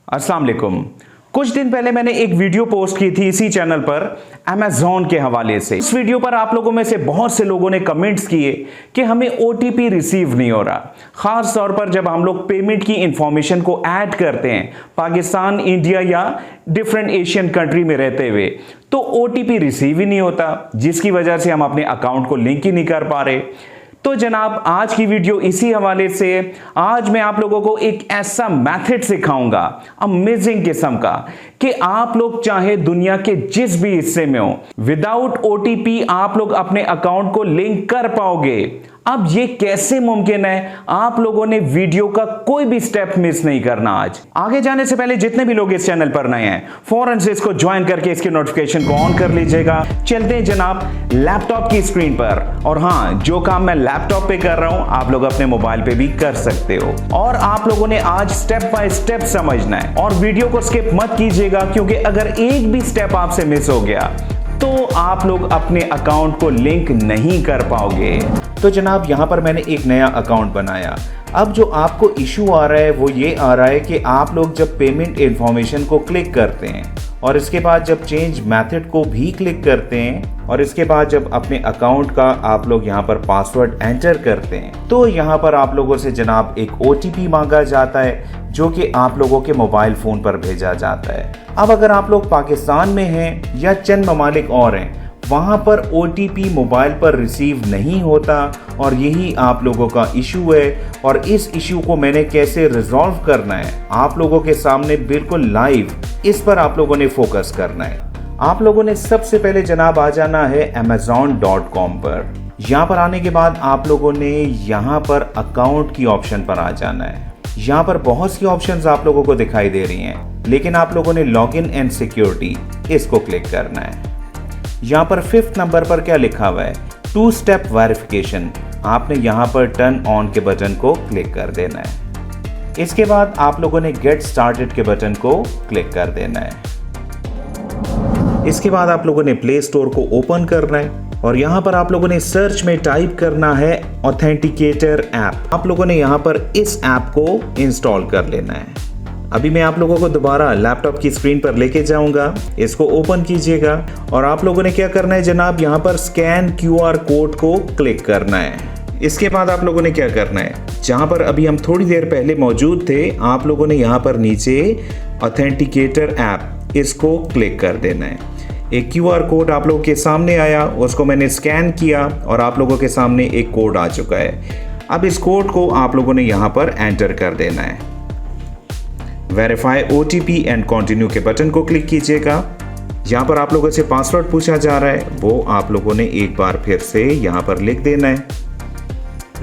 अस्सलाम वालेकुम। कुछ दिन पहले मैंने एक वीडियो पोस्ट की थी इसी चैनल पर अमेज़ॉन के हवाले से। इस वीडियो पर आप लोगों में से बहुत से लोगों ने कमेंट्स किए कि हमें ओटीपी रिसीव नहीं हो रहा, खास तौर पर जब हम लोग पेमेंट की इंफॉर्मेशन को ऐड करते हैं पाकिस्तान, इंडिया या डिफरेंट एशियन कंट्री में रहते हुए, तो ओटीपी रिसीव ही नहीं होता, जिसकी वजह से हम अपने अकाउंट को लिंक ही नहीं कर पा रहे। तो जनाब आज की वीडियो इसी हवाले से, आज मैं आप लोगों को एक ऐसा मेथड सिखाऊंगा अमेजिंग किस्म का कि आप लोग चाहे दुनिया के जिस भी हिस्से में हो, विदाउट ओटीपी आप लोग अपने अकाउंट को लिंक कर पाओगे। अब ये कैसे मुमकिन है? आप लोगों ने वीडियो का कोई भी स्टेप मिस नहीं करना। आज आगे जाने से पहले जितने भी लोग इस चैनल पर नए हैं, फौरन से इसको ज्वाइन करके इसके नोटिफिकेशन को ऑन कर लीजिएगा। चलते हैं जनाब लैपटॉप की स्क्रीन पर, और हाँ, जो काम मैं लैपटॉप पे कर रहा हूं आप लोग अपने मोबाइल पे भी कर सकते हो। और आप लोगों ने आज स्टेप बाय स्टेप समझना है और वीडियो को स्किप मत कीजिएगा, क्योंकि अगर एक भी स्टेप आपसे मिस हो गया तो आप लोग अपने अकाउंट को लिंक नहीं कर पाओगे। तो जनाब यहाँ पर मैंने एक नया अकाउंट बनाया। अब जो आपको इशू आ रहा है वो ये आ रहा है कि आप लोग जब पेमेंट इंफॉर्मेशन को क्लिक करते हैं और इसके बाद जब चेंज मेथड को भी क्लिक करते हैं और इसके बाद जब अपने अकाउंट का आप लोग यहाँ पर पासवर्ड एंटर करते हैं, तो यहाँ पर आप लोगों से जनाब एक ओटीपी मांगा जाता है जो कि आप लोगों के मोबाइल फोन पर भेजा जाता है। अब अगर आप लोग पाकिस्तान में हैं या चंद ममालिक और हैं, वहां पर ओटीपी मोबाइल पर रिसीव नहीं होता और यही आप लोगों का इशू है। और इस इशू को मैंने कैसे रिजॉल्व करना है आप लोगों के सामने बिल्कुल लाइव, इस पर आप लोगों ने फोकस करना है। आप लोगों ने सबसे पहले जनाब आ जाना है amazon.com पर। यहाँ पर आने के बाद आप लोगों ने यहाँ पर अकाउंट की ऑप्शन पर आ जाना है। यहाँ पर बहुत सी ऑप्शंस आप लोगों को दिखाई दे रही हैं, लेकिन आप लोगों ने लॉगिन एंड सिक्योरिटी, इसको क्लिक करना है। यहाँ पर 5th नंबर पर क्या लिखा हुआ है, 2 स्टेप वेरिफिकेशन, आपने यहाँ पर टर्न ऑन के बटन को क्लिक कर देना है। इसके बाद आप लोगों ने गेट स्टार्टेड के बटन को क्लिक कर देना है। इसके बाद आप लोगों ने प्ले स्टोर को ओपन करना है और यहाँ पर आप लोगों ने सर्च में टाइप करना है ऑथेंटिकेटर ऐप। आप लोगों ने यहाँ पर इस ऐप को इंस्टॉल कर लेना है। अभी मैं आप लोगों को दोबारा लैपटॉप की स्क्रीन पर लेके जाऊंगा, इसको ओपन कीजिएगा और आप लोगों ने क्या करना है जनाब, यहाँ पर स्कैन QR कोड को क्लिक करना है। इसके बाद आप लोगों ने क्या करना है, जहाँ पर अभी हम थोड़ी देर पहले मौजूद थे, आप लोगों ने यहाँ पर नीचे ऑथेंटिकेटर ऐप, इसको क्लिक कर देना है। एक QR कोड आप लोगों के सामने आया, उसको मैंने स्कैन किया और आप लोगों के सामने एक कोड आ चुका है। अब इस कोड को आप लोगों ने यहाँ पर एंटर कर देना है। वेरीफाई OTP एंड कंटिन्यू के बटन को क्लिक कीजिएगा। यहाँ पर आप लोगों से पासवर्ड पूछा जा रहा है, वो आप लोगों ने एक बार फिर से यहाँ पर लिख देना है।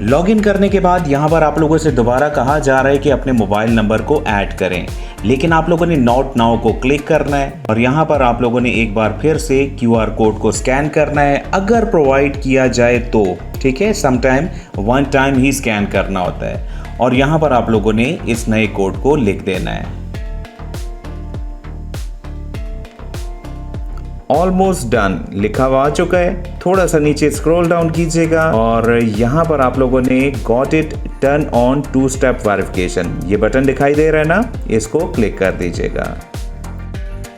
लॉगिन करने के बाद यहाँ पर आप लोगों से दोबारा कहा जा रहा है कि अपने मोबाइल नंबर को ऐड करें, लेकिन आप लोगों ने नोट नाउ को क्लिक करना है और यहाँ पर आप लोगों ने एक बार फिर से QR कोड को स्कैन करना है, अगर प्रोवाइड किया जाए तो, ठीक है। समटाइम 1 टाइम ही स्कैन करना होता है और यहाँ पर आप लोगों ने इस नए कोड को लिख देना है। ऑलमोस्ट डन लिखा हुआ आ चुका है। थोड़ा सा नीचे स्क्रॉल डाउन कीजिएगा और यहाँ पर आप लोगों ने got it, turn on 2 step verification, ये बटन दिखाई दे रहा है ना, इसको क्लिक कर दीजिएगा।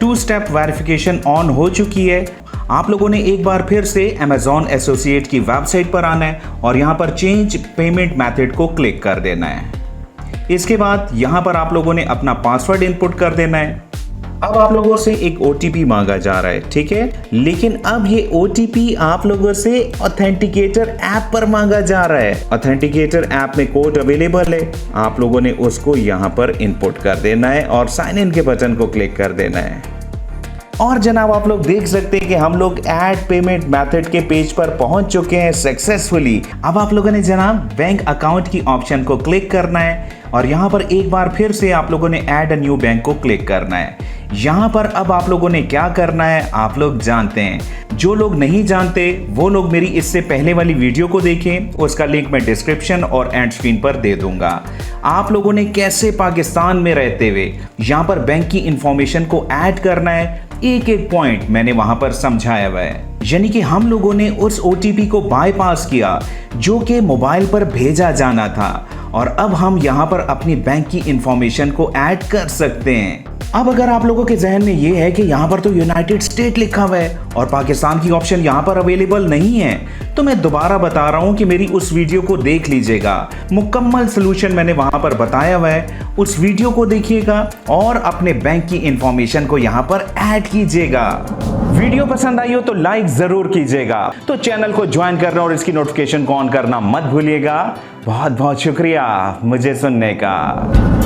2 स्टेप वेरिफिकेशन ऑन हो चुकी है। आप लोगों ने एक बार फिर से Amazon एसोसिएट की वेबसाइट पर आना है और यहाँ पर चेंज पेमेंट मेथड को क्लिक कर देना है। इसके बाद यहाँ पर आप लोगों ने अपना पासवर्ड इनपुट कर देना है। अब आप लोगों से एक OTP मांगा जा रहा है, ठीक है, लेकिन अब ये OTP आप लोगों से ऑथेंटिकेटर ऐप पर मांगा जा रहा है। ऑथेंटिकेटर ऐप में कोड अवेलेबल है, आप लोगों ने उसको यहाँ पर इनपुट कर देना है और साइन इन के बटन को क्लिक कर देना है। और जनाब आप लोग देख सकते हैं कि हम लोग ऐड पेमेंट मेथड के पेज पर पहुंच चुके हैं सक्सेसफुली। अब आप लोगों ने जनाब बैंक अकाउंट की ऑप्शन को क्लिक करना है और यहाँ पर एक बार फिर से आप लोगों ने ऐड अ न्यू बैंक को क्लिक करना है। यहाँ पर अब आप लोगों ने क्या करना है आप लोग जानते हैं। जो लोग नहीं जानते वो लोग मेरी इससे पहले वाली वीडियो को देखें, उसका लिंक मैं डिस्क्रिप्शन और एंड स्क्रीन पर दे दूंगा। आप लोगों ने कैसे पाकिस्तान में रहते हुए यहाँ पर बैंक की इंफॉर्मेशन को ऐड करना है, एक एक पॉइंट मैंने वहां पर समझाया हुआ है। यानी कि हम लोगों ने उस ओटीपी को बाईपास किया जो कि मोबाइल पर भेजा जाना था, और अब हम यहां पर अपनी बैंक की इंफॉर्मेशन को ऐड कर सकते हैं। अब अगर आप लोगों के जहन में ये है कि यहाँ पर तो यूनाइटेड स्टेट लिखा हुआ है और पाकिस्तान की ऑप्शन यहाँ पर अवेलेबल नहीं है, तो मैं दोबारा बता रहा हूँ कि मेरी उस वीडियो को देख लीजिएगा। मुकम्मल सलूशन मैंने वहां पर बताया हुआ है, उस वीडियो को देखिएगा और अपने बैंक की इंफॉर्मेशन को यहाँ पर ऐड कीजिएगा। वीडियो पसंद आई हो तो लाइक जरूर कीजिएगा, तो चैनल को ज्वाइन करना और इसकी नोटिफिकेशन को ऑन करना मत भूलिएगा। बहुत बहुत शुक्रिया मुझे सुनने का।